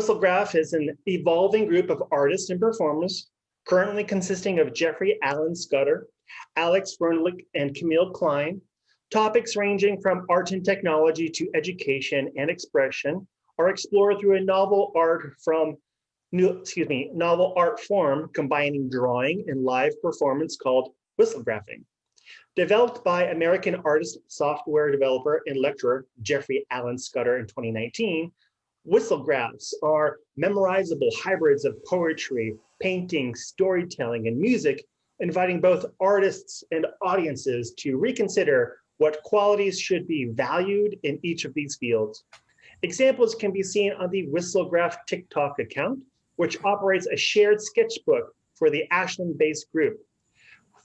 Whistlegraph is an evolving group of artists and performers, currently consisting of Jeffrey Alan Scudder, Alex Freundlich, and Camille Klein. Topics ranging from art and technology to education and expression are explored through a novel art form combining drawing and live performance called whistlegraphing. Developed by American artist, software developer, and lecturer Jeffrey Alan Scudder in 2019, whistlegraphs are memorizable hybrids of poetry, painting, storytelling, and music, inviting both artists and audiences to reconsider what qualities should be valued in each of these fields. Examples can be seen on the Whistlegraph TikTok account, which operates a shared sketchbook for the Ashland-based group.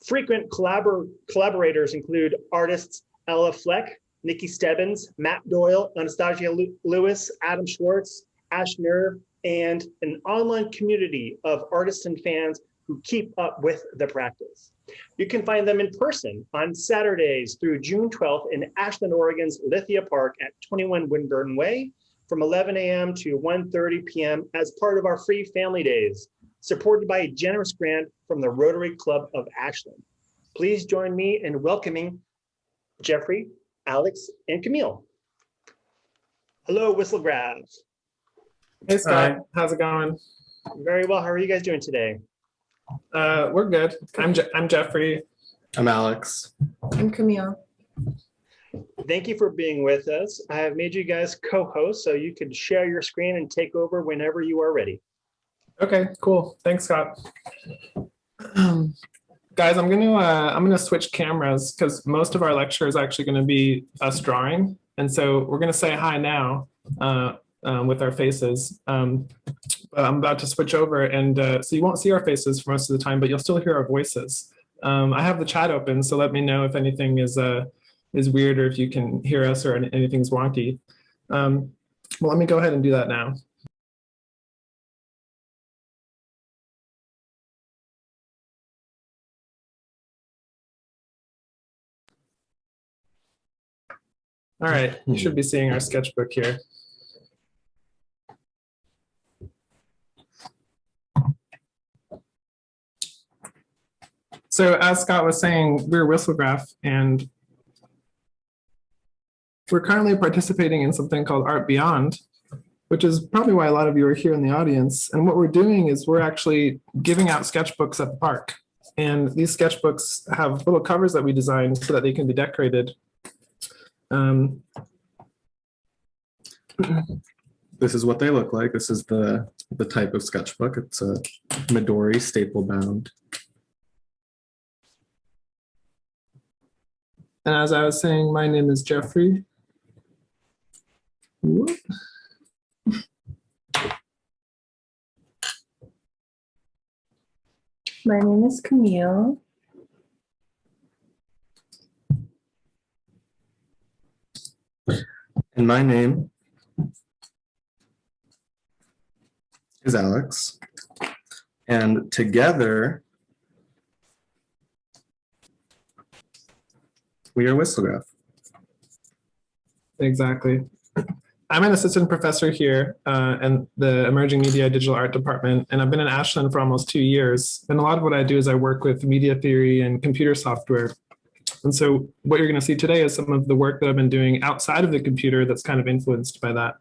Frequent collaborators include artists Ella Fleck, Niki Stebbins, Matt Doyle, Anastasia Lewis, Adam Schwarz, Ash Nerve, and an online community of artists and fans who keep up with the practice. You can find them in person on Saturdays through June 12th in Ashland, Oregon's Lithia Park at 21 Winburn Way from 11 a.m. to 1:30 p.m. as part of our free family days, supported by a generous grant from the Rotary Club of Ashland. Please join me in welcoming Jeffrey, Alex, and Camille. Hello, Whistlegraph. Hey, Scott. How's it going? Very well. How are you guys doing today? We're good. I'm Jeffrey. I'm Alex. I'm Camille. Thank you for being with us. I have made you guys co-hosts so you can share your screen and take over whenever you are ready. Okay, cool. Thanks, Scott. Guys, I'm gonna switch cameras because most of our lecture is actually going to be us drawing, and so we're gonna say hi now with our faces. I'm about to switch over, and so you won't see our faces for most of the time, but you'll still hear our voices. I have the chat open, so let me know if anything is weird or if you can hear us or anything's wonky. Well, let me go ahead and do that now. All right, you should be seeing our sketchbook here. So as Scott was saying, we're Whistlegraph, and we're currently participating in something called Art Beyond, which is probably why a lot of you are here in the audience. And what we're doing is we're actually giving out sketchbooks at the park. And these sketchbooks have little covers that we designed so that they can be decorated. This is what they look like. This is the type of sketchbook. It's a Midori staple bound. And as I was saying, my name is Jeffrey. Whoop. My name is Camille. And my name is Alex. And together, we are Whistlegraph. Exactly. I'm an assistant professor here in the Emerging Media Digital Art Department, and I've been in Ashland for almost 2 years. And a lot of what I do is I work with media theory and computer software. And so what you're going to see today is some of the work that I've been doing outside of the computer that's kind of influenced by that.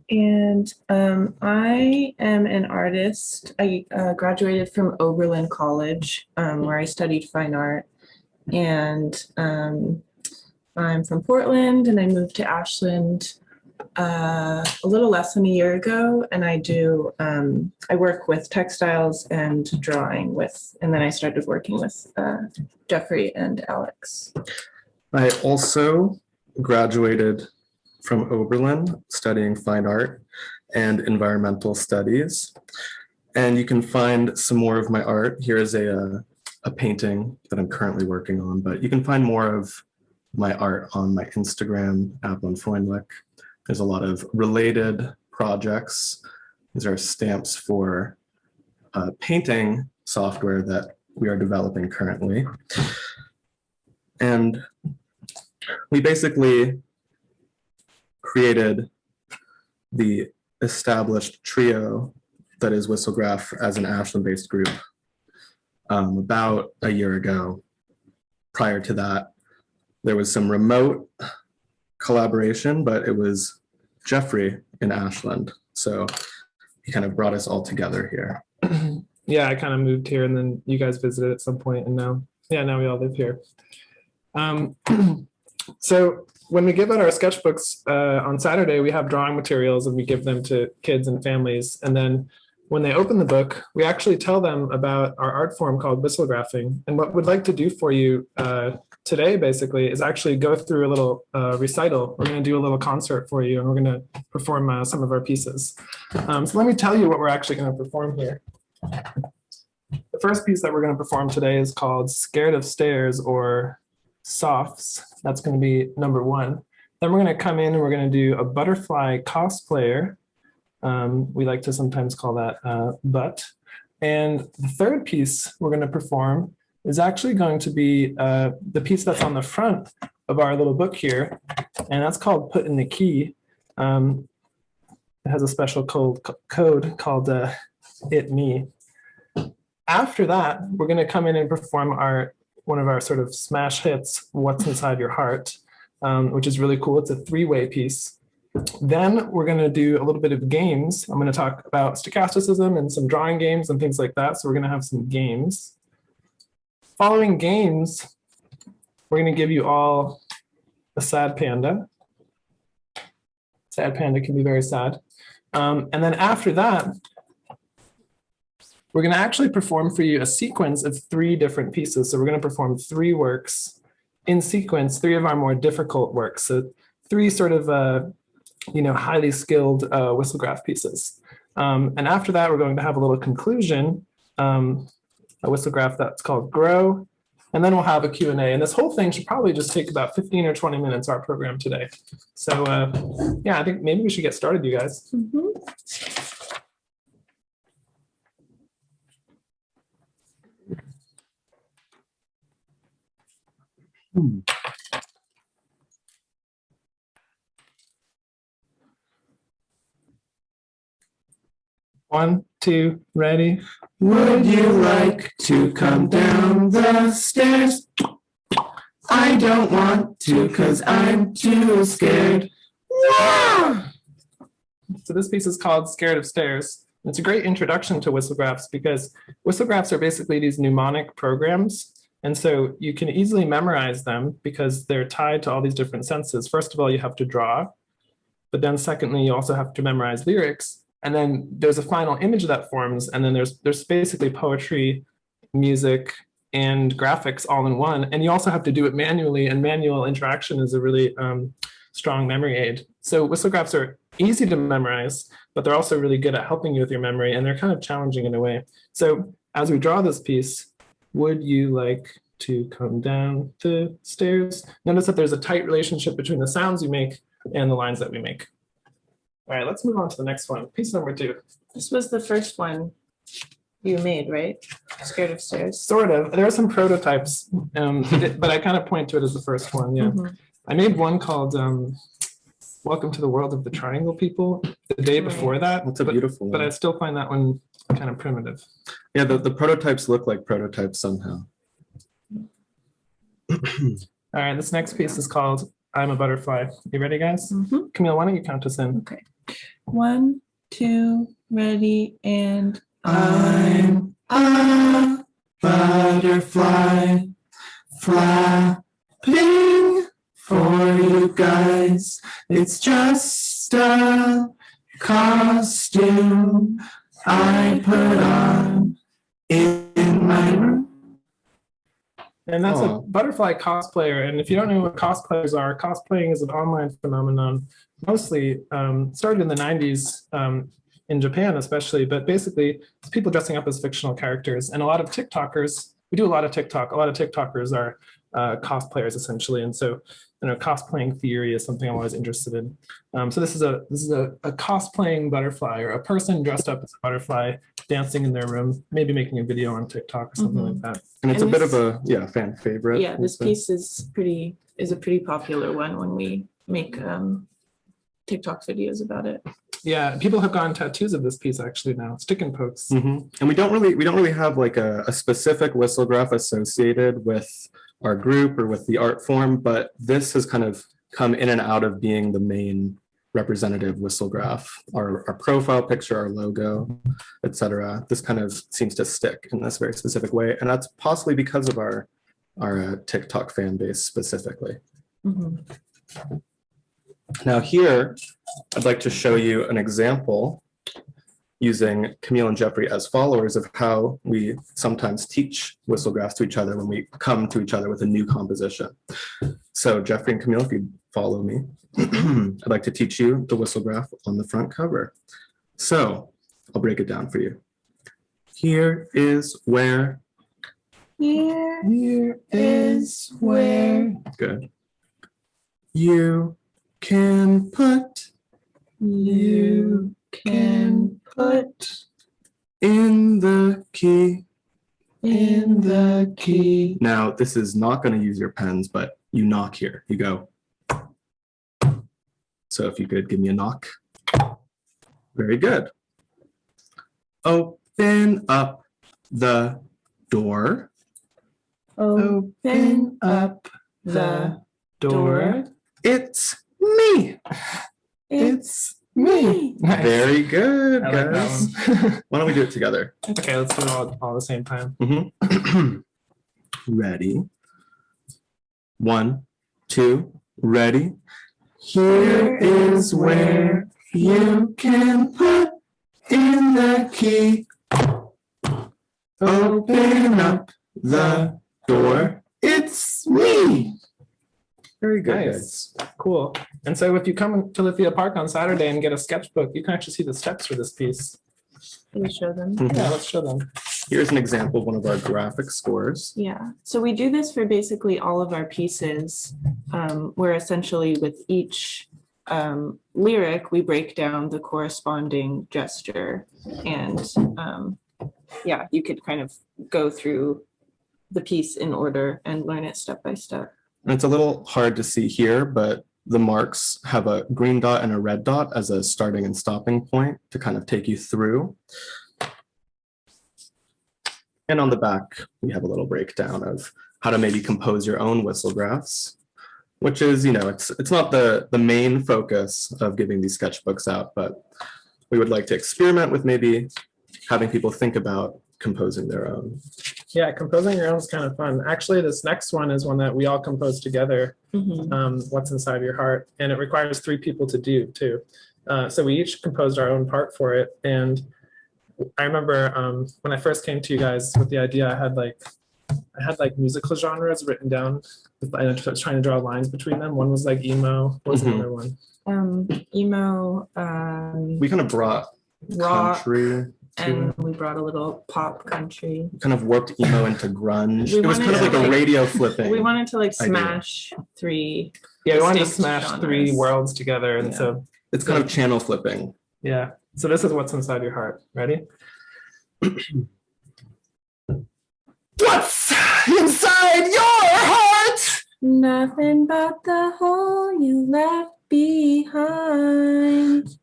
And I am an artist. I graduated from Oberlin College, where I studied fine art. And I'm from Portland, and I moved to Ashland a little less than a year ago. And I work with textiles and drawing and then I started working with Jeffrey and Alex. I also graduated from Oberlin studying fine art and environmental studies. And you can find some more of my art. Here is a painting that I'm currently working on, but you can find more of my art on my Instagram app on Freundlich. There's a lot of related projects. These are stamps for painting software that we are developing currently. And we basically created the established trio that is Whistlegraph as an Ashland-based group about a year ago. Prior to that, there was some remote collaboration, but it was Jeffrey in Ashland. So he kind of brought us all together here. Yeah, I kind of moved here and then you guys visited at some point, and now we all live here. So when we give out our sketchbooks on Saturday, we have drawing materials and we give them to kids and families. And then when they open the book, we actually tell them about our art form called whistlegraphing. And what we'd like to do for you today, basically, is actually go through a little recital. We're going to do a little concert for you, and we're going to perform some of our pieces. So let me tell you what we're actually going to perform here. The first piece that we're going to perform today is called Scared of Stairs, or Softs. That's going to be number 1. Then we're going to come in and we're going to do a butterfly cosplayer. We like to sometimes call that butt. And the third piece we're going to perform is actually going to be the piece that's on the front of our little book here. And that's called Put in the Key. It has a special code called It Me. After that, we're going to come in and perform one of our sort of smash hits, What's Inside Your Heart, which is really cool. It's a 3-way piece. Then we're going to do a little bit of games. I'm going to talk about stochasticism and some drawing games and things like that. So we're going to have some games. Following games, we're going to give you all a sad panda. Sad panda can be very sad. And then after that, we're going to actually perform for you a sequence of 3 different pieces. So we're going to perform 3 works in sequence, 3 of our more difficult works. So 3 sort of highly skilled whistlegraph pieces. And after that, we're going to have a little conclusion, a whistlegraph that's called Grow. And then we'll have a Q&A. And this whole thing should probably just take about 15 or 20 minutes, our program today. So yeah, I think maybe we should get started, you guys. Mm-hmm. One, two, ready? Would you like to come down the stairs? I don't want to, 'cause I'm too scared. Yeah! So this piece is called Scared of Stairs. It's a great introduction to whistlegraphs because whistlegraphs are basically these mnemonic programs. And so you can easily memorize them because they're tied to all these different senses. First of all, you have to draw, but then secondly, you also have to memorize lyrics. And then there's a final image that forms. And then there's basically poetry, music, and graphics all in one. And you also have to do it manually, and manual interaction is a really strong memory aid. So whistlegraphs are easy to memorize, but they're also really good at helping you with your memory, and they're kind of challenging in a way. So as we draw this piece, would you like to come down the stairs? Notice that there's a tight relationship between the sounds you make and the lines that we make. All right, let's move on to the next one. Piece number 2. This was the first one you made, right? Scared of Stairs. Sort of. There are some prototypes, but I kind of point to it as the first one, yeah. Mm-hmm. I made one called Welcome to the World of the Triangle People the day before that. That's a beautiful one. But I still find that one kind of primitive. Yeah, the prototypes look like prototypes somehow. All right, this next piece is called I'm a Butterfly. You ready, guys? Mm-hmm. Camille, why don't you count us in? Okay. 1, 2, ready, and I'm a butterfly flapping for you guys. It's just a costume I put on in my room. And that's a butterfly cosplayer. And if you don't know what cosplayers are, cosplaying is an online phenomenon, mostly started in the 90s in Japan especially, but basically it's people dressing up as fictional characters. And a lot of TikTokers, we do a lot of TikTok, a lot of TikTokers are cosplayers essentially. And so, cosplaying theory is something I'm always interested in. So this is a cosplaying butterfly, or a person dressed up as a butterfly dancing in their room, maybe making a video on TikTok or something like that. And it's a bit of a fan favorite. yeah, this piece is a pretty popular one when we make TikTok videos about it. Yeah, people have gotten tattoos of this piece actually now, stick and pokes. And we don't really have like a specific whistlegraph associated with our group or with the art form, but this has kind of come in and out of being the main representative whistlegraph, our profile picture, our logo, etc. This kind of seems to stick in this very specific way, and that's possibly because of our TikTok fan base specifically. Now here, I'd like to show you an example using Camille and Jeffrey as followers of how we sometimes teach whistlegraphs to each other when we come to each other with a new composition. So Jeffrey and Camille, if you follow me, I'd like to teach you the whistlegraph on the front cover. So I'll break it down for you. Here is where. Here is where. Good. You can put. You can put In the key. in the key. Now, this is not going to use your pens, but you knock here. You go. So if you could give me a knock. Very good. Open up the door. Open up the door. It's me. It's me. Nice. Very good, I like guys. that Why don't we do it together? Okay, let's do it all at the same time. Ready. 1, 2, ready. Here is where you can put in the key. Open up the door. It's me. Very good. Nice. Cool. And so if you come to Lithia Park on Saturday and get a sketchbook, you can actually see the steps for this piece. Can we show them? Yeah, let's show them. Here's an example of one of our graphic scores. Yeah, so we do this for basically all of our pieces, where essentially with each lyric, we break down the corresponding gesture. And yeah, you could kind of go through the piece in order and learn it step by step. And it's a little hard to see here, but the marks have a green dot and a red dot as a starting and stopping point to kind of take you through. And on the back, we have a little breakdown of how to maybe compose your own whistlegraphs, which is, it's not the main focus of giving these sketchbooks out, but we would like to experiment with maybe having people think about composing their own. Yeah, composing your own is kind of fun. Actually, this next one is one that we all composed together, What's Inside Your Heart, and it requires 3 people to do too. So we each composed our own part for it. And I remember when I first came to you guys with the idea, I had like musical genres written down. I was trying to draw lines between them. One was like emo. What was the other one? Emo. We kind of brought Rock, country. and we brought a little pop country. Kind of warped emo into grunge. We It was kind of wanted like to, a radio flipping. We wanted to like idea. smash 3. Yeah, we wanted to distinct smash 3 genres. worlds together. And Yeah. so, It's kind of channel flipping. yeah. So this is What's Inside Your Heart. Ready? What's inside your heart? Nothing but the hole you left behind.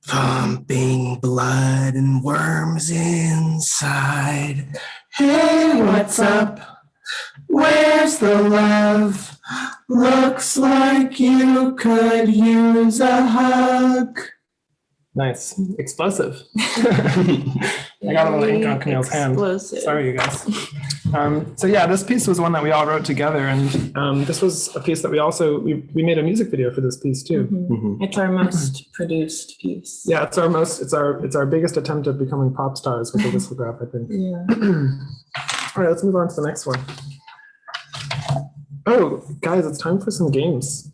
Pumping blood and worms inside. Hey, what's up? Where's the love? Looks like you could use a hug. Nice. Explosive. I got a little ink on Camille's hand. Explosive. Sorry, you guys. So yeah, this piece was one that we all wrote together, and this was a piece that we made a music video for this piece too. It's our most produced piece. Yeah, it's our biggest attempt at becoming pop stars with the Whistlegraph, I think. Yeah. All right, let's move on to the next one. Oh, guys, it's time for some games.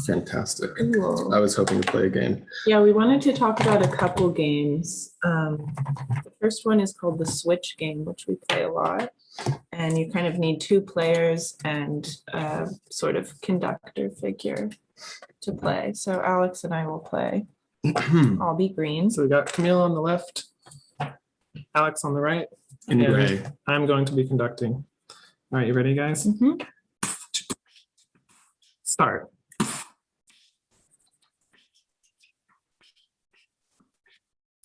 Fantastic. Cool. I was hoping to play a game. Yeah, we wanted to talk about a couple games. The first one is called the Switch game, which we play a lot. And you kind of need 2 players and a sort of conductor figure to play. So Alex and I will play. I'll be green. So we got Camille on the left, Alex on the right, In and gray. I'm going to be conducting. All right, you ready, guys? Start.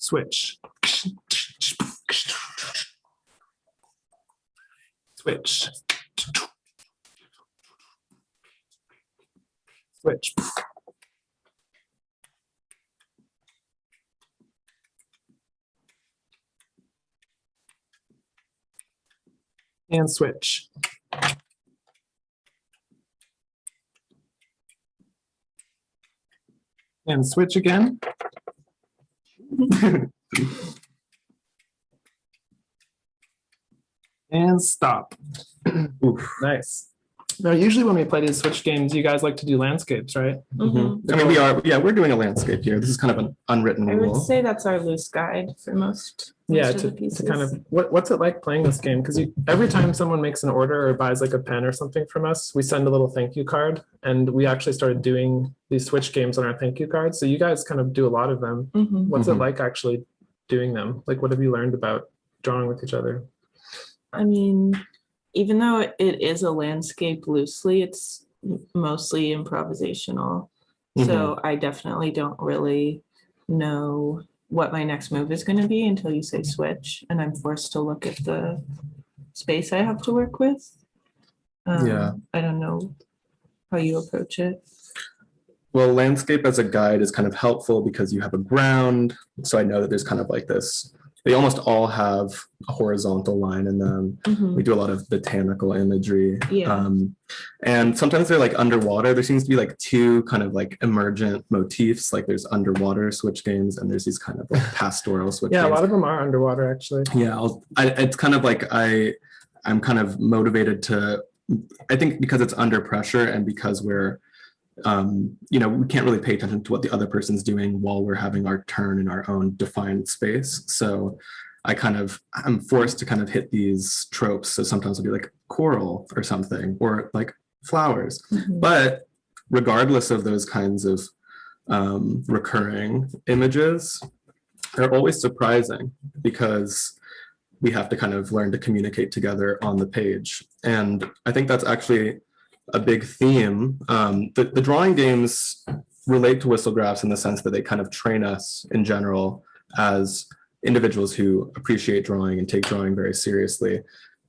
switch, switch, switch. And switch. And switch again. And stop. Oof, nice. Now, usually when we play these switch games, you guys like to do landscapes, right? I mean, we're doing a landscape here. This is kind of an unwritten I rule. would say that's our loose guide for most Yeah, of the to pieces. kind of, what's it like playing this game? Because every time someone makes an order or buys like a pen or something from us, we send a little thank you card. And we actually started doing these switch games on our thank you cards. So you guys kind of do a lot of them. Mhm. What's it like actually doing them? Like, what have you learned about drawing with each other? I mean, even though it is a landscape loosely, it's mostly improvisational. So I definitely don't really know what my next move is going to be until you say switch, and I'm forced to look at the space I have to work with. Yeah. I don't know how you approach it. Well, landscape as a guide is kind of helpful because you have a ground. So I know that there's kind of like this, they almost all have a horizontal line in them. We do a lot of botanical imagery. Yeah. And sometimes they're like underwater. There seems to be like two kind of like emergent motifs. Like there's underwater switch games and there's these kind of like pastoral switch Yeah, games. a lot of them are underwater actually. Yeah, it's kind of like I'm kind of motivated to, I think because it's under pressure and because we're, we can't really pay attention to what the other person's doing while we're having our turn in our own defined space. So I'm forced to kind of hit these tropes. So sometimes it'll be like coral or something, or like flowers. But regardless of those kinds of recurring images, they're always surprising because we have to kind of learn to communicate together on the page. And I think that's actually a big theme. The drawing games relate to whistlegraphs in the sense that they kind of train us in general as individuals who appreciate drawing and take drawing very seriously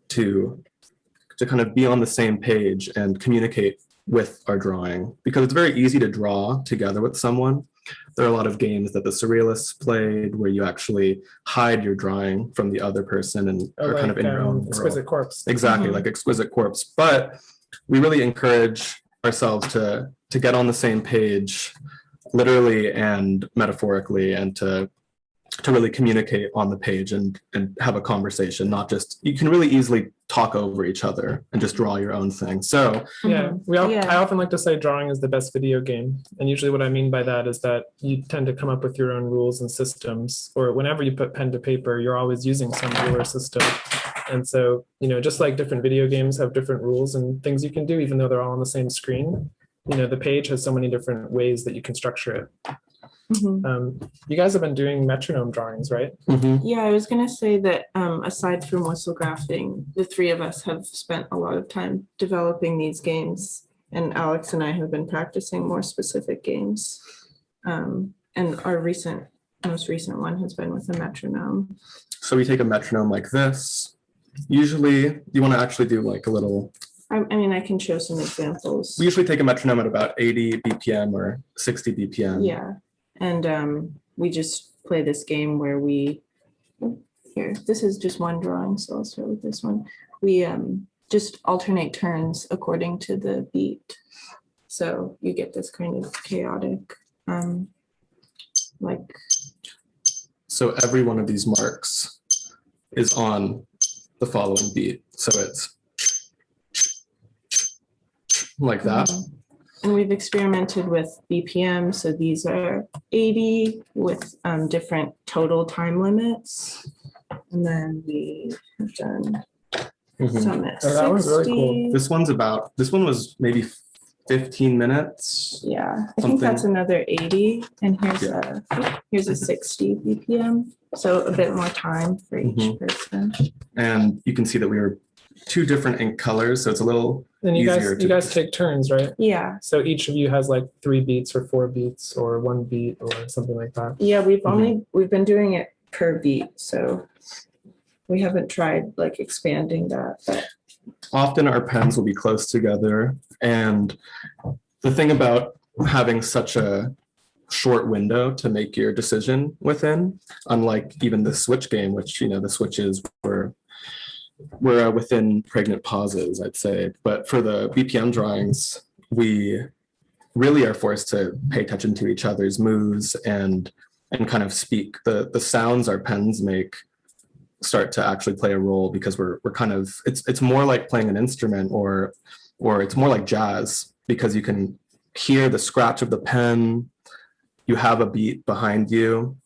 to kind of be on the same page and communicate with our drawing, because it's very easy to draw together with someone. There are a lot of games that the surrealists played where you actually hide your drawing from the other person and are kind of in your own Exquisite world. Corpse. Exactly, like Exquisite Corpse. But we really encourage ourselves to get on the same page, literally and metaphorically, and to really communicate on the page and have a conversation, not just, you can really easily talk over each other and just draw your own thing. So yeah, I often like to say drawing is the best video game. And usually what I mean by that is that you tend to come up with your own rules and systems, or whenever you put pen to paper, you're always using some rule or system. And so, just like different video games have different rules and things you can do, even though they're all on the same screen, the page has so many different ways that you can structure it. You guys have been doing metronome drawings, right? Yeah, I was going to say that aside from whistlegraphing, the three of us have spent a lot of time developing these games, and Alex and I have been practicing more specific games. And our most recent one has been with a metronome. So we take a metronome like this. Usually, you want to actually do like a little. I mean, I can show some examples. We usually take a metronome at about 80 BPM or 60 BPM. Yeah. And we just play this game where this is just one drawing, so I'll start with this one. We just alternate turns according to the beat. So you get this kind of chaotic, So every one of these marks is on the following beat. So it's like that. And we've experimented with BPM. So these are 80 with different total time limits. And then we have done some at 60. That was really cool. This one was maybe 15 minutes. Yeah, I think that's another 80. And here's a 60 BPM. So a bit more time for each person. And you can see that we were two different ink colors, so it's a little And you easier guys, you guys take turns, right? Yeah. So each of you has like 3 beats or 4 beats or 1 beat or something like that. Yeah, we've been doing it per beat, so we haven't tried like expanding that. But Often our pens will be close together, and the thing about having such a short window to make your decision within, unlike even the switch game, which, you know, the switches were within pregnant pauses, I'd say. But for the BPM drawings, we really are forced to pay attention to each other's moves and kind of speak. The sounds our pens make start to actually play a role, because we're kind of, it's more like playing an instrument, or it's more like jazz, because you can hear the scratch of the pen, you have a beat behind you.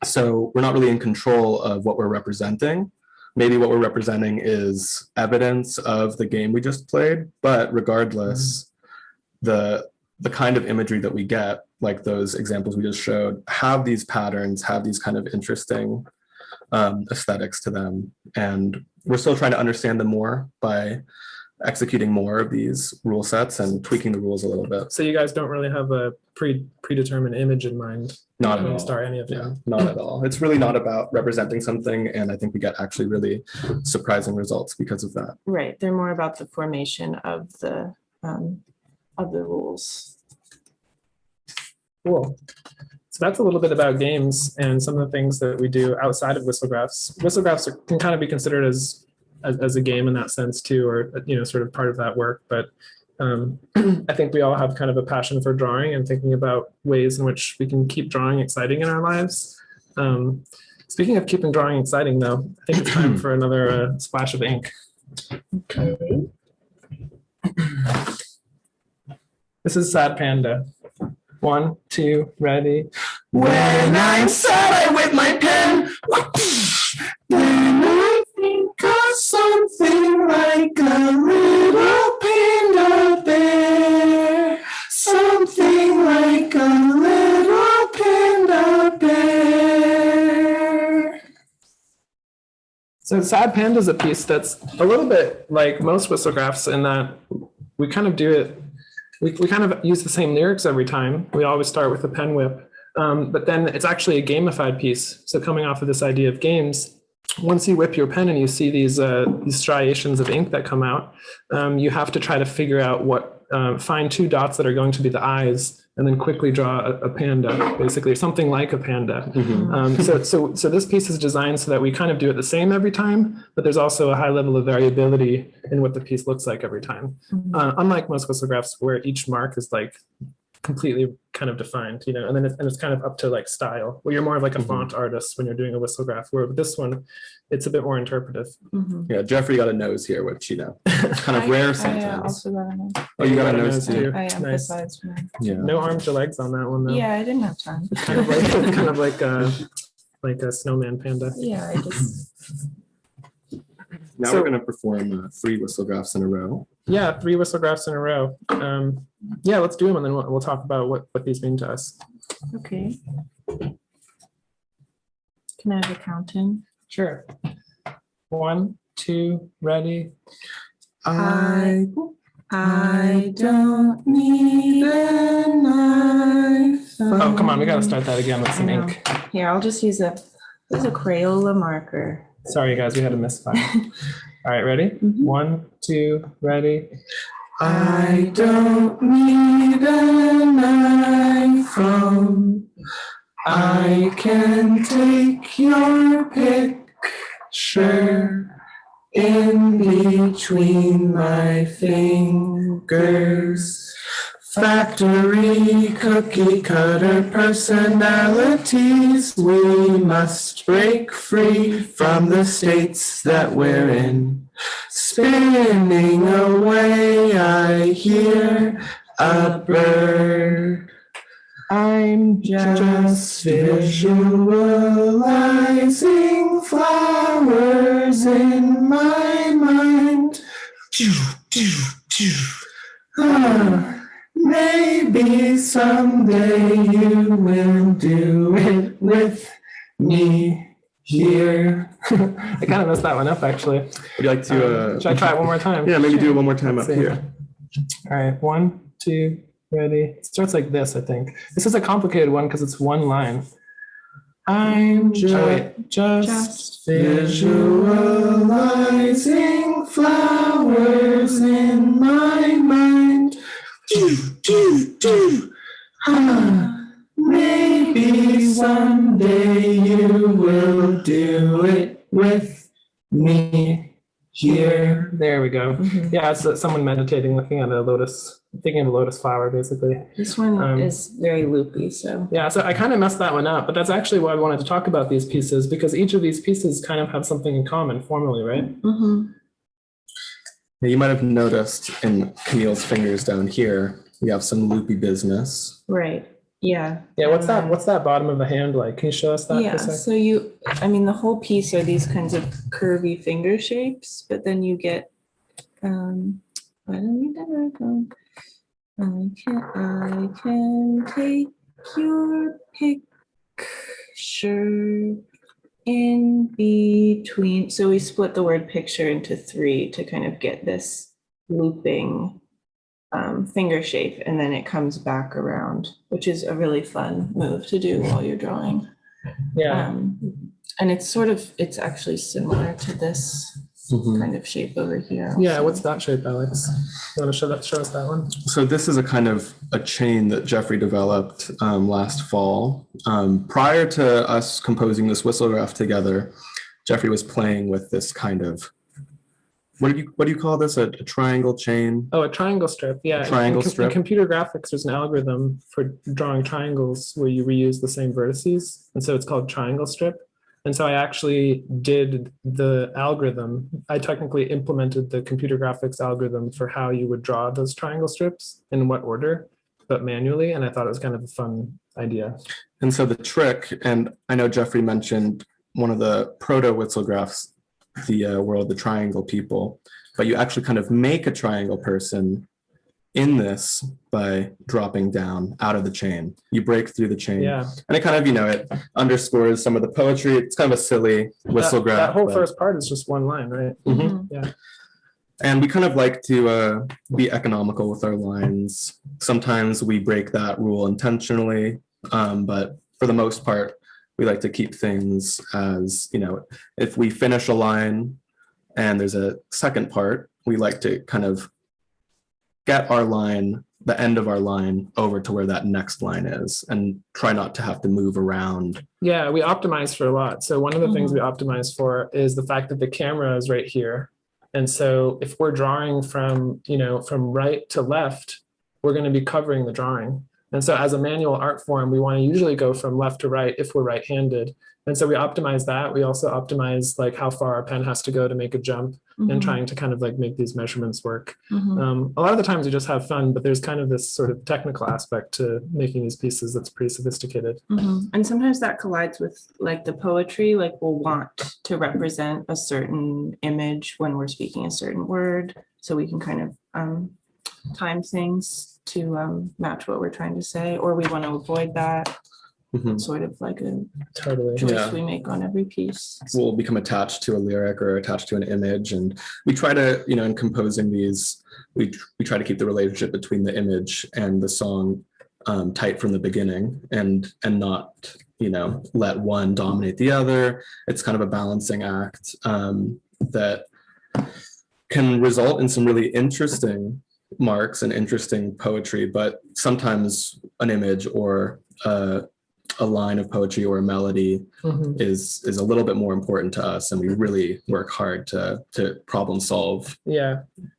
So we're not really in control of what we're representing. Maybe what we're representing is evidence of the game we just played, but regardless, the kind of imagery that we get, like those examples we just showed, have these patterns, have these kind of interesting aesthetics to them. And we're still trying to understand them more by executing more of these rule sets and tweaking the rules a little bit. So you guys don't really have a predetermined image in mind Not at when you all. start any of them? Not at all. It's really not about representing something, and I think we get actually really surprising results because of that. right, they're more about the formation of the rules. Cool. So that's a little bit about games and some of the things that we do outside of whistlegraphs. Whistlegraphs can kind of be considered as a game in that sense too, or, you know, sort of part of that work. But I think we all have kind of a passion for drawing and thinking about ways in which we can keep drawing exciting in our lives. Speaking of keeping drawing exciting, though, I think it's time for another splash of ink. Okay. This is Sad Panda. 1, 2, ready. When I'm sad, I whip my pen. Then I think of something like a little panda bear. Something like a little panda bear. So Sad Panda is a piece that's a little bit like most whistlegraphs in that we kind of do it, we kind of use the same lyrics every time. We always start with a pen whip, but then it's actually a gamified piece. So coming off of this idea of games, once you whip your pen and you see these striations of ink that come out, you have to try to figure out find 2 dots that are going to be the eyes, and then quickly draw a panda, basically, something like a panda. So this piece is designed so that we kind of do it the same every time, but there's also a high level of variability in what the piece looks like every time. Unlike most whistlegraphs, where each mark is like completely kind of defined, you know, and then it's kind of up to like style, where you're more of like a font artist when you're doing a whistlegraph, where with this one, it's a bit more interpretive. Yeah, Jeffrey got a nose here, which, you know, kind of rare I sometimes. also got a nose. Oh, you got a nose too? I Nice. emphasized mine. Yeah. No arms or legs on that one, though. Yeah, I didn't have time. Kind of like a snowman panda. Yeah, I just. Now So- we're going to perform 3 whistlegraphs in a row. Yeah, 3 whistlegraphs in a row. Yeah, let's do them, and then we'll talk about what these mean to us. Okay. Can I have a count in? Sure. 1, 2, ready. I don't need a knife. Oh, come on, we gotta start that again with some I know. ink. Here, I'll just use a Crayola marker. Sorry, guys, we had a misfire. All right, ready? Mhm. 1, 2, ready. I don't need a knife. I can take your picture in between my fingers. Factory cookie cutter personalities, we must break free from the states that we're in. Spinning away, I hear a bird. I'm just visualizing flowers in my mind. Maybe someday you will do it with me. here. I kind of messed that one up, actually. Would you like to? Should I try it one more time? Yeah, maybe do it one more time Let's up see. here. All right, 1, 2, ready. It starts like this, I think. This is a complicated one because it's one line. I'm just visualizing flowers in my mind. Maybe someday you will do it with me here. There we go. Yeah, it's someone meditating, looking at a lotus, thinking of a lotus flower, basically. This one is very loopy, so. Yeah, so I kind of messed that one up, but that's actually why I wanted to talk about these pieces, because each of these pieces kind of have something in common formally, right? You might have noticed in Camille's fingers down here, we have some loopy business. Right. Yeah. Yeah, what's that bottom of the hand like? Can you show us that for Yeah, a sec? so the whole piece are these kinds of curvy finger shapes, but then you get, I don't need that icon. I can take your picture in between. So we split the word picture into 3 to kind of get this looping finger shape, and then it comes back around, which is a really fun move to do while you're drawing. Yeah. And it's actually similar to this kind of shape over here. Yeah, also. what's that shape, Alex? You want to show us that one? So this is a kind of a chain that Jeffrey developed last fall. Prior to us composing this whistlegraph together, Jeffrey was playing with this kind of, what do you call this? A triangle chain? Oh, a triangle strip. Yeah. Triangle strip. In computer graphics, there's an algorithm for drawing triangles where you reuse the same vertices. And so it's called triangle strip. And so I actually did the algorithm. I technically implemented the computer graphics algorithm for how you would draw those triangle strips, in what order, but manually. And I thought it was kind of a fun idea. And so the trick, and I know Jeffrey mentioned one of the proto whistlegraphs, the world, the triangle people, but you actually kind of make a triangle person in this by dropping down out of the chain. You break through the chain. Yeah. And it kind of, it underscores some of the poetry. It's kind of a silly whistlegraph. That whole first part is just one line, right? Yeah. And we kind of like to be economical with our lines. Sometimes we break that rule intentionally, but for the most part, we like to keep things as, if we finish a line and there's a second part, we like to kind of get our line, the end of our line, over to where that next line is, and try not to have to move around. Yeah, we optimize for a lot. So one of the things we optimize for is the fact that the camera is right here. And so if we're drawing from right to left, we're going to be covering the drawing. And so as a manual art form, we want to usually go from left to right if we're right-handed. And so we optimize that. We also optimize like how far our pen has to go to make a jump and trying to kind of like make these measurements work. A lot of the times we just have fun, but there's kind of this sort of technical aspect to making these pieces that's pretty sophisticated. And sometimes that collides with like the poetry, like we'll want to represent a certain image when we're speaking a certain word. So we can kind of time things to match what we're trying to say, or we want to avoid that. Sort of like a choice we make on every piece. We'll become attached to a lyric or attached to an image, and we try to, in composing these, we try to keep the relationship between the image and the song tight from the beginning, and not let one dominate the other. It's kind of a balancing act that can result in some really interesting marks and interesting poetry, but sometimes an image or a line of poetry or a melody is a little bit more important to us, and we really work hard to problem solve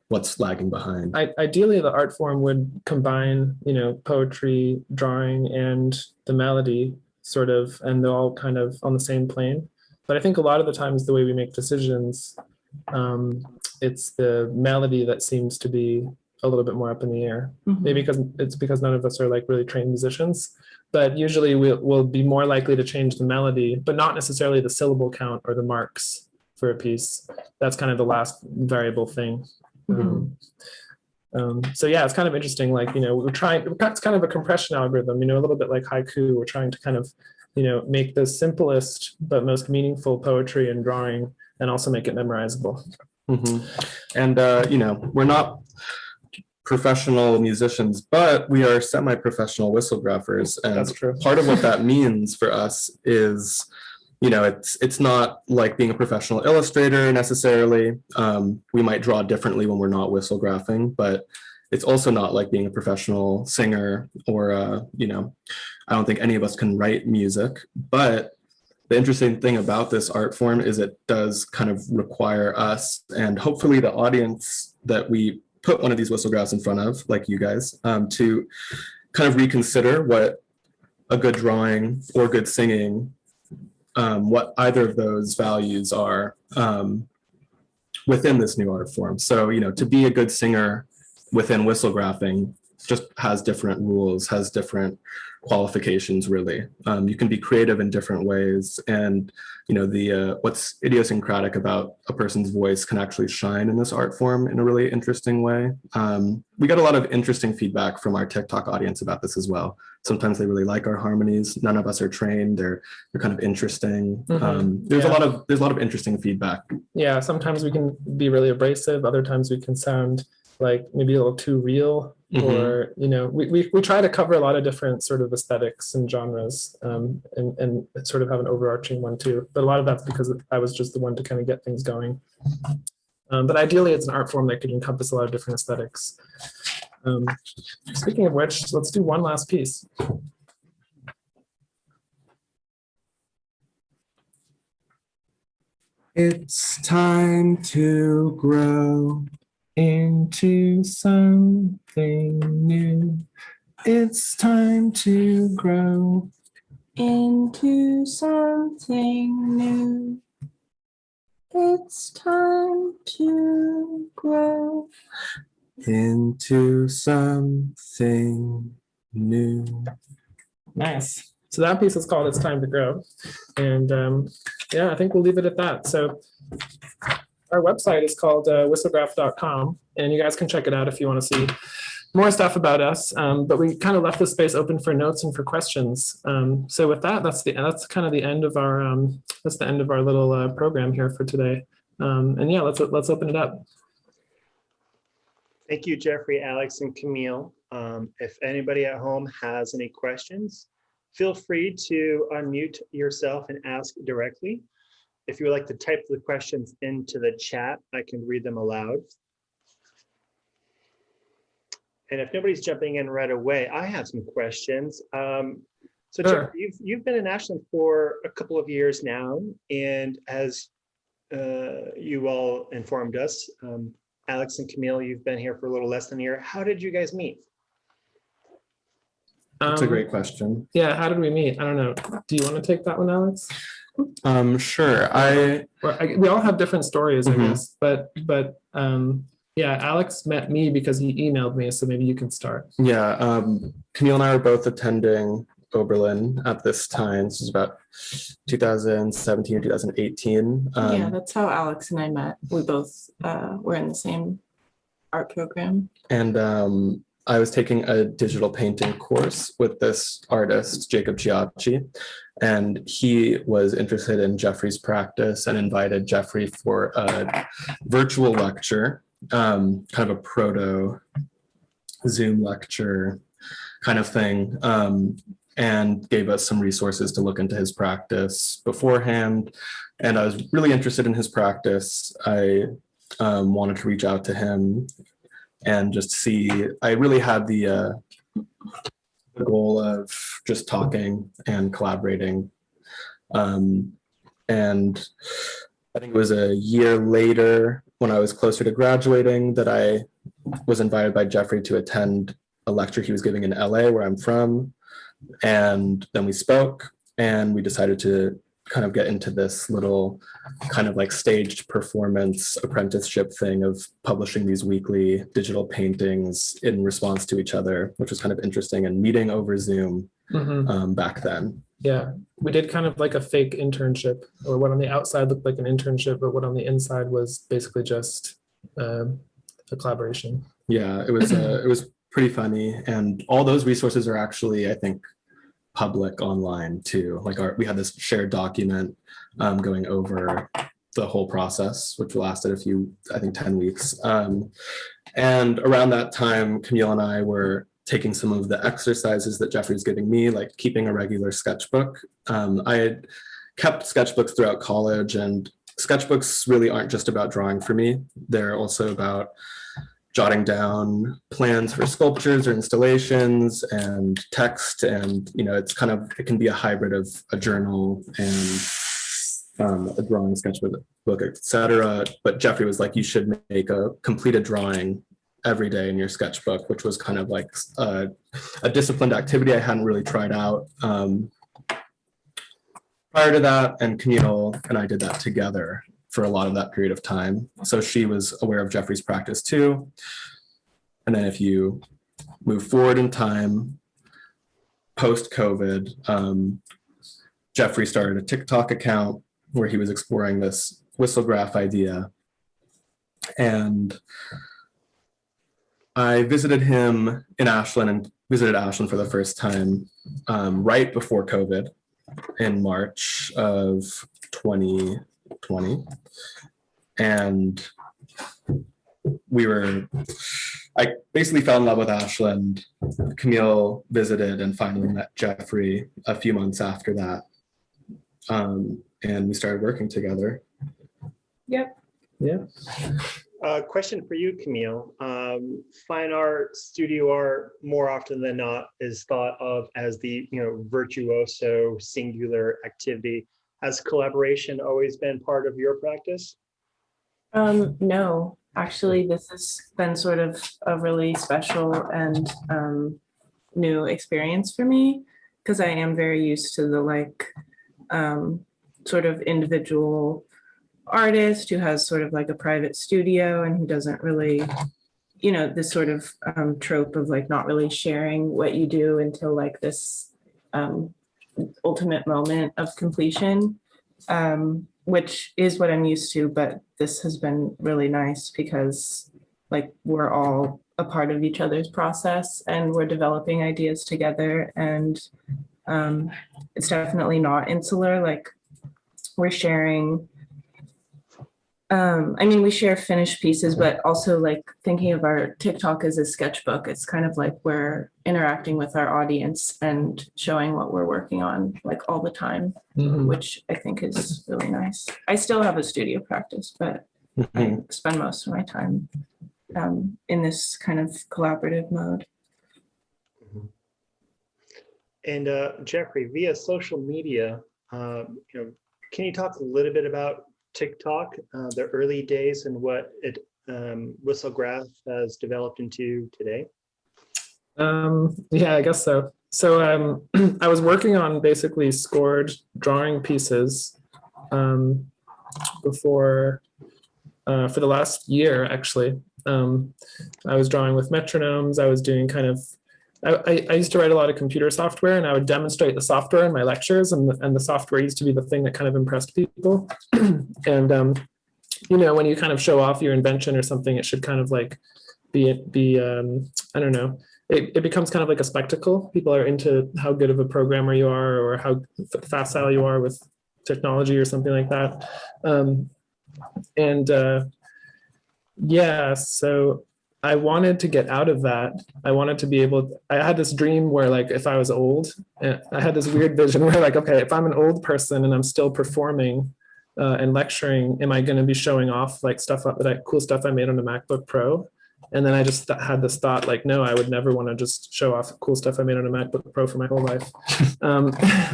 what's lagging behind. Ideally, the art form would combine poetry, drawing, and the melody sort of, and they're all kind of on the same plane. But I think a lot of the times the way we make decisions, it's the melody that seems to be a little bit more up in the air. Maybe because none of us are like really trained musicians, but usually we'll be more likely to change the melody, but not necessarily the syllable count or the marks for a piece. That's kind of the last variable thing. So yeah, it's kind of interesting. Like, we're trying, it's kind of a compression algorithm, a little bit like haiku. We're trying to kind of make the simplest but most meaningful poetry and drawing, and also make it memorizable. And, we're not professional musicians, but we are semi-professional whistlegraphers. And That's true. Part of what that means for us is, it's not like being a professional illustrator necessarily. We might draw differently when we're not whistlegraphing, but it's also not like being a professional singer or, I don't think any of us can write music. But the interesting thing about this art form is it does kind of require us, and hopefully the audience that we put one of these whistlegraphs in front of, like you guys, to kind of reconsider what a good drawing or good singing, what either of those values are within this new art form. So, to be a good singer within whistlegraphing just has different rules, has different qualifications, really. You can be creative in different ways, and what's idiosyncratic about a person's voice can actually shine in this art form in a really interesting way. We got a lot of interesting feedback from our TikTok audience about this as well. Sometimes they really like our harmonies. None of us are trained. They're kind of interesting. There's a lot of interesting feedback. Yeah, sometimes we can be really abrasive. Other times we can sound like maybe a little too real, or we try to cover a lot of different sort of aesthetics and genres, and sort of have an overarching one too. But a lot of that's because I was just the one to kind of get things going. But ideally, it's an art form that could encompass a lot of different aesthetics. Speaking of which, let's do one last piece. It's time to grow into something new. It's time to grow into something new. It's time to grow into something new. Nice. So that piece is called It's Time to Grow. And yeah, I think we'll leave it at that. So our website is called whistlegraph.com, and you guys can check it out if you want to see more stuff about us. But we kind of left the space open for notes and for questions. So with that, that's kind of the end of our little program here for today. And yeah, let's open it up. Thank you, Jeffrey, Alex, and Camille. If anybody at home has any questions, feel free to unmute yourself and ask directly. If you would like to type the questions into the chat, I can read them aloud. And if nobody's jumping in right away, I have some questions. So Sure. Jeff, you've been in Ashland for a couple of years now, and as you all informed us, Alex and Camille, you've been here for a little less than a year. How did you guys meet? That's a great question. Yeah, how did we meet? I don't know. Do you want to take that one, Alex? Sure. We all have different stories, I guess. But yeah, Alex met me because he emailed me, so maybe you can start. Yeah, Camille and I were both attending Oberlin at this time. This was about 2017 or 2018. Yeah, that's how Alex and I met. We both were in the same art program. And I was taking a digital painting course with this artist, Jacob Chiacci, and he was interested in Jeffrey's practice and invited Jeffrey for a virtual lecture, kind of a proto Zoom lecture kind of thing, and gave us some resources to look into his practice beforehand. And I was really interested in his practice. I wanted to reach out to him and just see. I really had the goal of just talking and collaborating. And I think it was a year later when I was closer to graduating that I was invited by Jeffrey to attend a lecture he was giving in LA, where I'm from. And then we spoke and we decided to kind of get into this little kind of like staged performance apprenticeship thing of publishing these weekly digital paintings in response to each other, which was kind of interesting, and meeting over Zoom back then. Yeah, we did kind of like a fake internship, or what on the outside looked like an internship, but what on the inside was basically just a collaboration. Yeah, it was pretty funny, and all those resources are actually, I think, public online too. Like we had this shared document going over the whole process, which lasted I think 10 weeks. And around that time, Camille and I were taking some of the exercises that Jeffrey was giving me, like keeping a regular sketchbook. I had kept sketchbooks throughout college, and sketchbooks really aren't just about drawing for me. They're also about jotting down plans for sculptures or installations and text. And, it can be a hybrid of a journal and a drawing sketchbook, etc. But Jeffrey was like, you should make a completed drawing every day in your sketchbook, which was kind of like a disciplined activity I hadn't really tried out prior to that. And Camille and I did that together for a lot of that period of time. So she was aware of Jeffrey's practice too. And then if you move forward in time, post-COVID, Jeffrey started a TikTok account where he was exploring this whistlegraph idea. And I visited him in Ashland and visited Ashland for the first time right before COVID in March of 2020. And I basically fell in love with Ashland. Camille visited and finally met Jeffrey a few months after that. And we started working together. Yep. Yeah. Question for you, Camille. Fine art, studio art, more often than not, is thought of as the virtuoso singular activity. Has collaboration always been part of your practice? No, actually, this has been sort of a really special and new experience for me, because I am very used to the sort of individual artist who has sort of like a private studio and who doesn't really, this sort of trope of like not really sharing what you do until like this ultimate moment of completion, which is what I'm used to. But this has been really nice because like we're all a part of each other's process and we're developing ideas together, and it's definitely not insular. Like we're sharing, we share finished pieces, but also like thinking of our TikTok as a sketchbook, it's kind of like we're interacting with our audience and showing what we're working on like all the time, which I think is really nice. I still have a studio practice, but I spend most of my time in this kind of collaborative mode. And Jeffrey, via social media, can you talk a little bit about TikTok, the early days, and what Whistlegraph has developed into today? Yeah, I guess so. So I was working on basically scored drawing pieces before, for the last year, actually. I was drawing with metronomes. I was doing kind of, I used to write a lot of computer software, and I would demonstrate the software in my lectures, and the software used to be the thing that kind of impressed people. And when you kind of show off your invention or something, it should kind of like be I don't know. It becomes kind of like a spectacle. People are into how good of a programmer you are, or how facile you are with technology or something like that. Yeah, so I wanted to get out of that. I wanted to be able, I had this dream where like, if I was old, I had this weird vision where like, okay, if I'm an old person and I'm still performing and lecturing, am I going to be showing off like cool stuff I made on a MacBook Pro? And then I just had this thought like, no, I would never want to just show off cool stuff I made on a MacBook Pro for my whole life.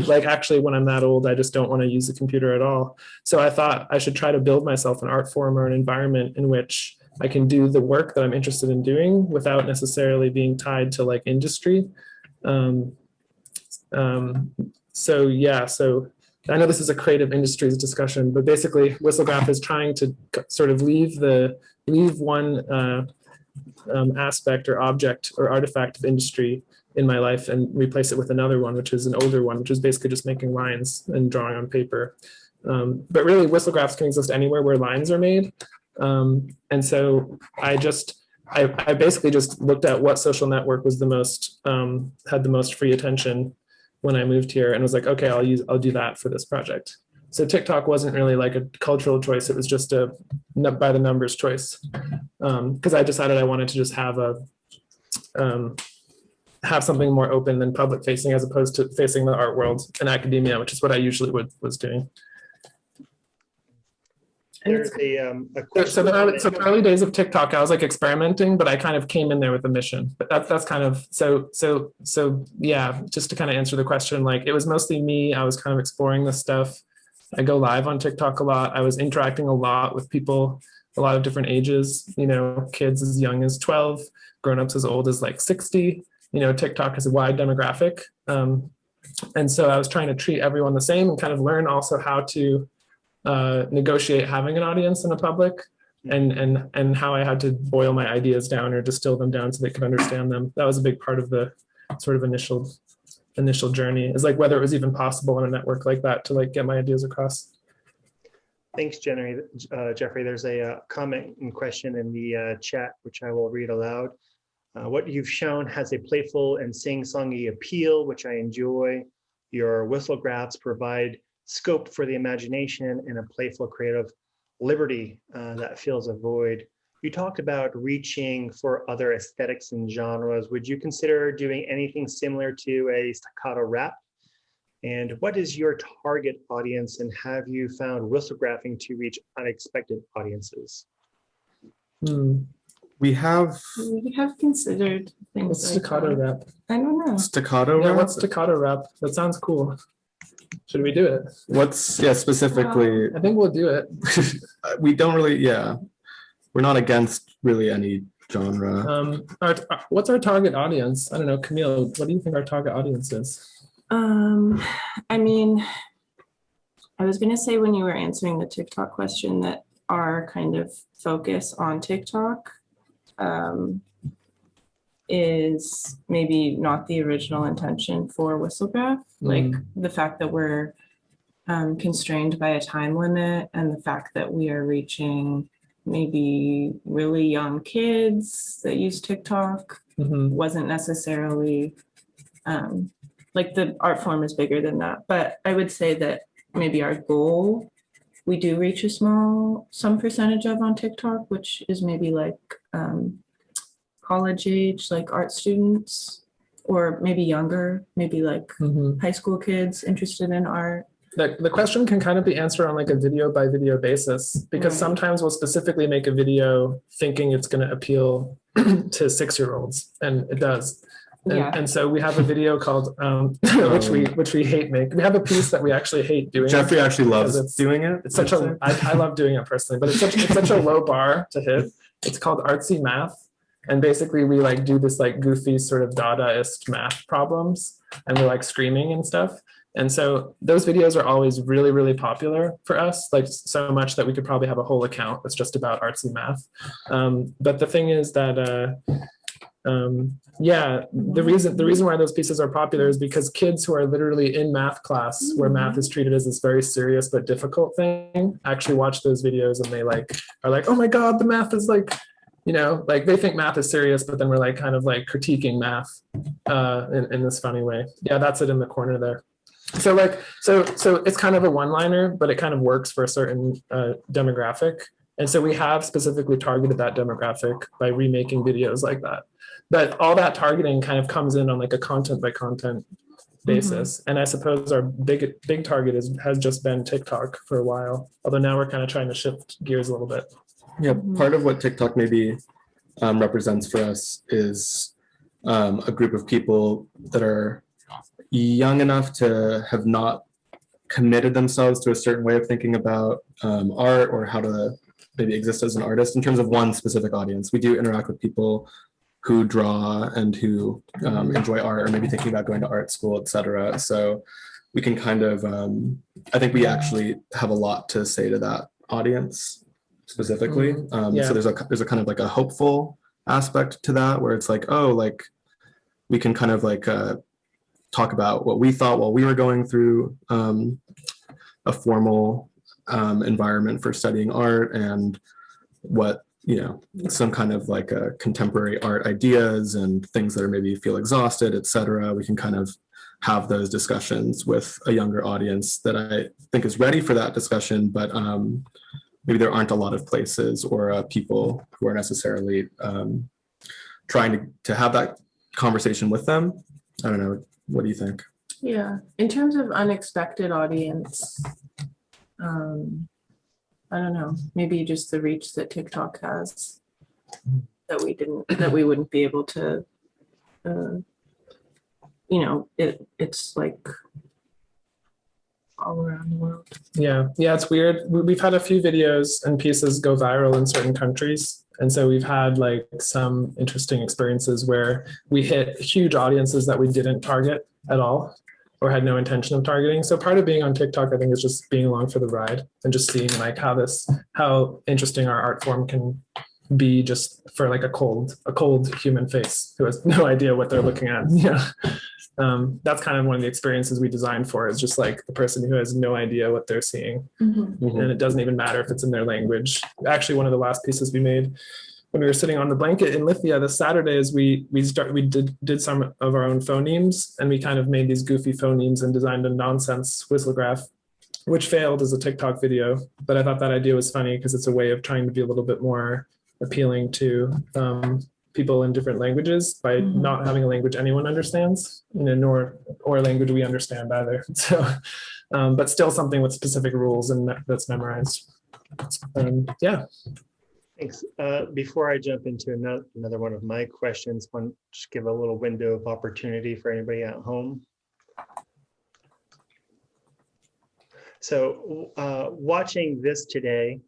Like actually, when I'm that old, I just don't want to use a computer at all. So I thought I should try to build myself an art form or an environment in which I can do the work that I'm interested in doing without necessarily being tied to like industry. So I know this is a creative industries discussion, but basically Whistlegraph is trying to sort of leave one aspect or object or artifact of industry in my life and replace it with another one, which is an older one, which is basically just making lines and drawing on paper. But really whistlegraphs can exist anywhere where lines are made. And so I basically just looked at what social network was the most, had the most free attention. when I moved here and was like, okay, I'll do that for this project. So TikTok wasn't really like a cultural choice. It was just a by the numbers choice. Because I decided I wanted to just have something more open than public facing as opposed to facing the art world and academia, which is what I usually was doing. There's a question. So the early days of TikTok, I was like experimenting, but I kind of came in there with a mission. But that's kind of so yeah. Just to kind of answer the question, like it was mostly me. I was kind of exploring this stuff. I go live on TikTok a lot. I was interacting a lot with people, a lot of different ages. You know, kids as young as 12, grown-ups as old as like 60. You know, TikTok is a wide demographic, and so I was trying to treat everyone the same and kind of learn also how to negotiate having an audience in a public and how I had to boil my ideas down or distill them down so they could understand them. That was a big part of the sort of initial journey, is like whether it was even possible in a network like that to like get my ideas across. Thanks, Jeffrey. There's a comment and question in the chat, which I will read aloud. What you've shown has a playful and sing-songy appeal, which I enjoy. Your whistlegraphs provide scope for the imagination and a playful creative liberty that fills a void. You talked about reaching for other aesthetics and genres. Would you consider doing anything similar to a staccato rap? And what is your target audience, and have you found whistlegraphing to reach unexpected audiences? We have considered things. What's like staccato that. rap? I don't know. staccato Yeah, rap? what's staccato rap? That sounds cool. Should we do it? What's, yeah, specifically, I think we'll do it. we don't really, yeah, we're not against really any genre. What's our target audience? I don't know, Camille, what do you think our target audience is? I mean, I was going to say when you were answering the TikTok question that our kind of focus on TikTok is maybe not the original intention for Whistlegraph. Like the fact that we're constrained by a time limit, and the fact that we are reaching maybe really young kids that use TikTok wasn't necessarily like the art form is bigger than that. But I would say that maybe our goal, we do reach some percentage of on TikTok, which is maybe like college age, like art students, or maybe younger, maybe like high school kids interested in art. The question can kind of be answered on like a video by video basis, because sometimes we'll specifically make a video thinking it's going to appeal to 6-year-olds, and it does. And so we have a video called which we hate make. We have a piece that we actually hate doing. Jeffrey actually loves doing it. It's such a I love doing it personally, but it's such a low bar to hit. It's called Artsy Math. And basically we like do this like goofy sort of Dadaist math problems, and we're like screaming and stuff. And so those videos are always really, really popular for us, like so much that we could probably have a whole account that's just about artsy math. But the thing is that yeah, the reason why those pieces are popular is because kids who are literally in math class, where math is treated as this very serious but difficult thing, actually watch those videos, and they like are like, oh my God, the math is like, you know, like they think math is serious, but then we're like kind of like critiquing math in this funny way. Yeah, that's it in the corner there. So like, so it's kind of a one-liner, but it kind of works for a certain demographic. And so we have specifically targeted that demographic by remaking videos like that. But all that targeting kind of comes in on like a content by content basis. And I suppose our big target has just been TikTok for a while, although now we're kind of trying to shift gears a little bit. Yeah, part of what TikTok maybe represents for us is a group of people that are young enough to have not committed themselves to a certain way of thinking about art, or how to maybe exist as an artist in terms of one specific audience. We do interact with people who draw and who enjoy art, or maybe thinking about going to art school, etc. So we can kind of, I think we actually have a lot to say to that audience specifically. So there's a kind of like a hopeful aspect to that, where it's like, oh, like we can kind of like talk about what we thought while we were going through a formal environment for studying art, and what some kind of like contemporary art ideas and things that are maybe feel exhausted, etc. We can kind of have those discussions with a younger audience that I think is ready for that discussion, but maybe there aren't a lot of places or people who are necessarily trying to have that conversation with them. I don't know. What do you think? Yeah, in terms of unexpected audience, I don't know, maybe just the reach that TikTok has that we wouldn't be able to, it's like all around the world. Yeah, it's weird. We've had a few videos and pieces go viral in certain countries. And so we've had like some interesting experiences where we hit huge audiences that we didn't target at all or had no intention of targeting. So part of being on TikTok, I think, is just being along for the ride and just seeing like how interesting our art form can be just for like a cold human face who has no idea what they're looking at. That's kind of one of the experiences we designed for, is just like the person who has no idea what they're seeing. And it doesn't even matter if it's in their language. Actually, one of the last pieces we made when we were sitting on the blanket in Lithia this Saturday is we did some of our own phonemes, and we kind of made these goofy phonemes and designed a nonsense whistlegraph, which failed as a TikTok video. But I thought that idea was funny because it's a way of trying to be a little bit more appealing to people in different languages by not having a language anyone understands, nor a language we understand either. So, but still something with specific rules and that's memorized. Yeah. Thanks. Before I jump into another one of my questions, I want to just give a little window of opportunity for anybody at home. So watching this today,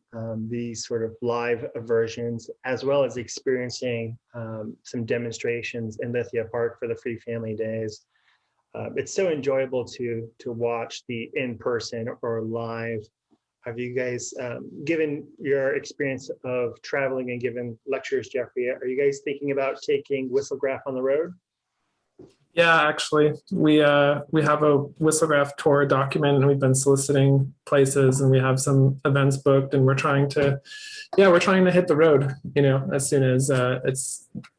these sort of live versions, as well as experiencing some demonstrations in Lithia Park for the Free Family Days, it's so enjoyable to watch the in-person or live. Have you guys, given your experience of traveling and given lectures, Jeffrey, are you guys thinking about taking Whistlegraph on the road? Yeah, actually, we have a Whistlegraph tour document, and we've been soliciting places, and we have some events booked, and we're trying to hit the road. As soon as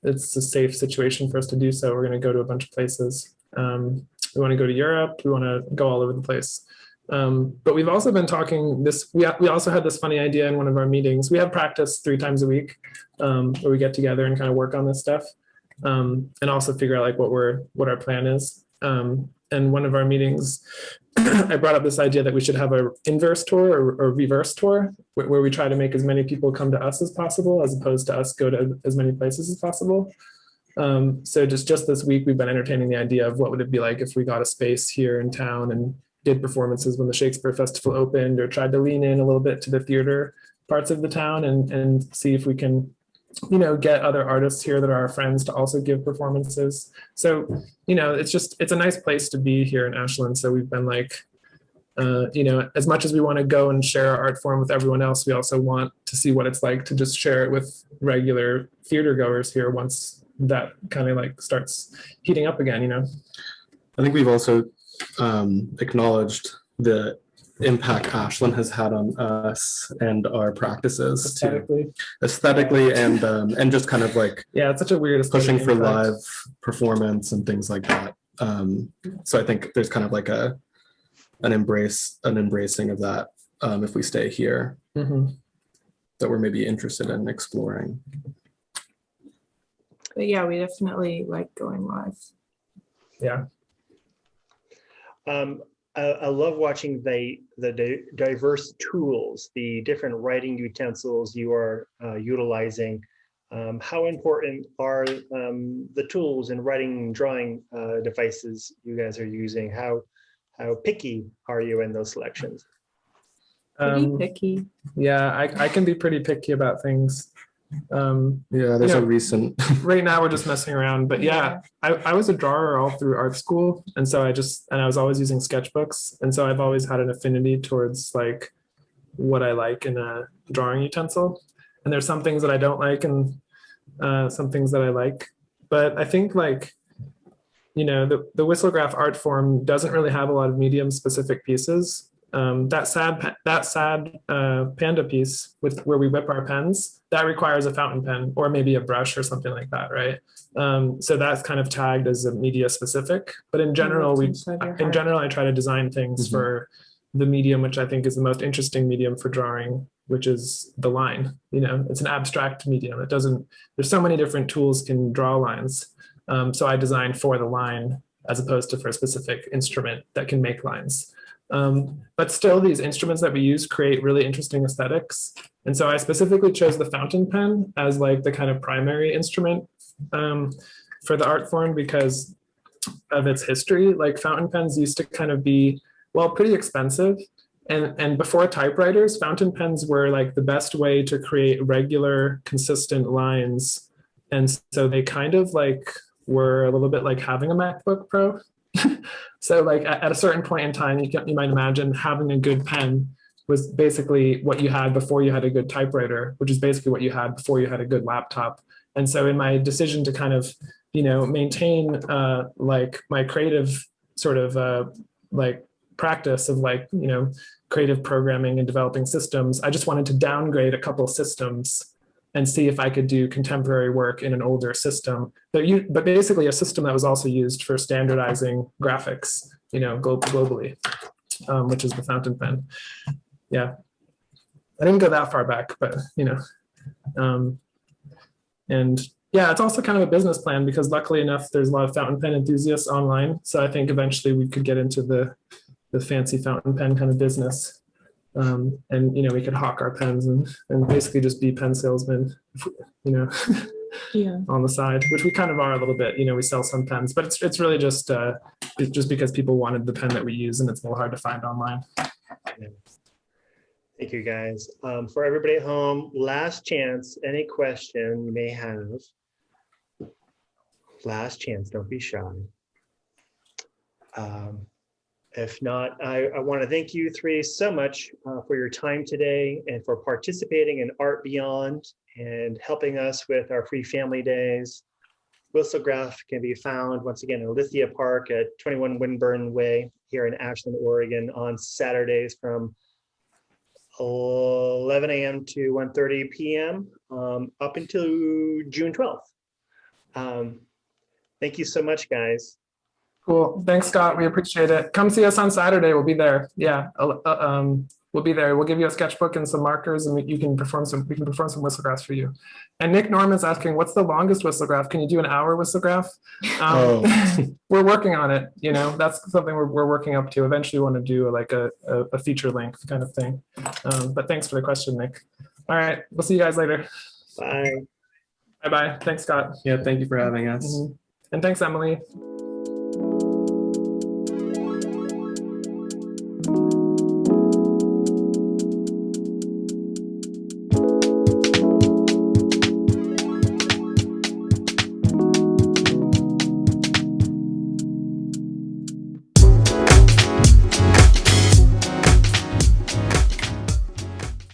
it's a safe situation for us to do so. We're going to go to a bunch of places. We want to go to Europe. We want to go all over the place. But we've also been talking this. We also had this funny idea in one of our meetings. We have practice 3 times a week, where we get together and kind of work on this stuff. And also figure out like what our plan is. And one of our meetings, I brought up this idea that we should have an inverse tour or reverse tour, where we try to make as many people come to us as possible, as opposed to us go to as many places as possible. So just this week, we've been entertaining the idea of what would it be like if we got a space here in town and did performances when the Shakespeare Festival opened, or tried to lean in a little bit to the theater parts of the town and see if we can get other artists here that are our friends to also give performances. So, it's a nice place to be here in Ashland. So we've been like, as much as we want to go and share our art form with everyone else, we also want to see what it's like to just share it with regular theater goers here once that kind of like starts heating up again, I think we've also acknowledged the impact Ashland has had on us and our practices aesthetically and just kind of like it's such a weird pushing for live performance and things like that. So I think there's kind of like an embracing of that if we stay here, that we're maybe interested in exploring. But yeah, we definitely like going live. Yeah. I love watching the diverse tools, the different writing utensils you are utilizing. How important are the tools and writing and drawing devices you guys are using? How picky are you in those selections? Pretty picky. Yeah, I can be pretty picky about things. There's a recent right now we're just messing around, but I was a drawer all through art school, and so I was always using sketchbooks, and so I've always had an affinity towards like what I like in a drawing utensil, and there's some things that I don't like and some things that I like, but I think like the Whistlegraph art form doesn't really have a lot of medium specific pieces, that sad Panda piece with where we whip our pens, that requires a fountain pen or maybe a brush or something like that, right? So that's kind of tagged as a media specific. But in general, I try to design things for the medium, which I think is the most interesting medium for drawing, which is the line. You know, it's an abstract medium. It doesn't. There's so many different tools can draw lines. So I designed for the line as opposed to for a specific instrument that can make lines. But still, these instruments that we use create really interesting aesthetics. And so I specifically chose the fountain pen as like the kind of primary instrument for the art form because of its history. Like fountain pens used to kind of be, well, pretty expensive. And before typewriters, fountain pens were like the best way to create regular, consistent lines. And so they kind of like were a little bit like having a MacBook Pro. So like at a certain point in time, you might imagine having a good pen was basically what you had before you had a good typewriter, which is basically what you had before you had a good laptop. And so in my decision to kind of, you know, maintain like my creative sort of like practice of like, you know, creative programming and developing systems, I just wanted to downgrade a couple systems and see if I could do contemporary work in an older system, but basically a system that was also used for standardizing graphics, you know, globally, which is the fountain pen. Yeah, I didn't go that far back, but you know, and yeah, it's also kind of a business plan because luckily enough, there's a lot of fountain pen enthusiasts online. So I think eventually we could get into the fancy fountain pen kind of business. And you know, we could hawk our pens and basically just be pen salesmen, you know, Yeah. on the side, which we kind of are a little bit. You know, we sell some pens, but it's really just because people wanted the pen that we use, and it's a little hard to find online. Thank you, guys. For everybody at home, last chance. Any question you may have? Last chance. Don't be shy. If not, I want to thank you three so much for your time today and for participating in Art Beyond and helping us with our free family days. Whistlegraph can be found once again in Lithia Park at 21 Winburn Way here in Ashland, Oregon on Saturdays from 11 a.m. to 1:30 p.m. Up until June 12th. Thank you so much, guys. Cool. Thanks, Scott. We appreciate it. Come see us on Saturday. We'll be there. Yeah. We'll be there. We'll give you a sketchbook and some markers, and we can perform some whistlegraphs for you. And Nick Norman's asking, what's the longest whistlograph? Can you do an hour whistlograph? We're working on it. You know, that's something we're working up to. Eventually we want to do like a feature length kind of thing. But thanks for the question, Nick. All right. We'll see you guys later. Bye. Bye-bye. Thanks, Scott. Yeah, thank you for having us. And thanks, Emily.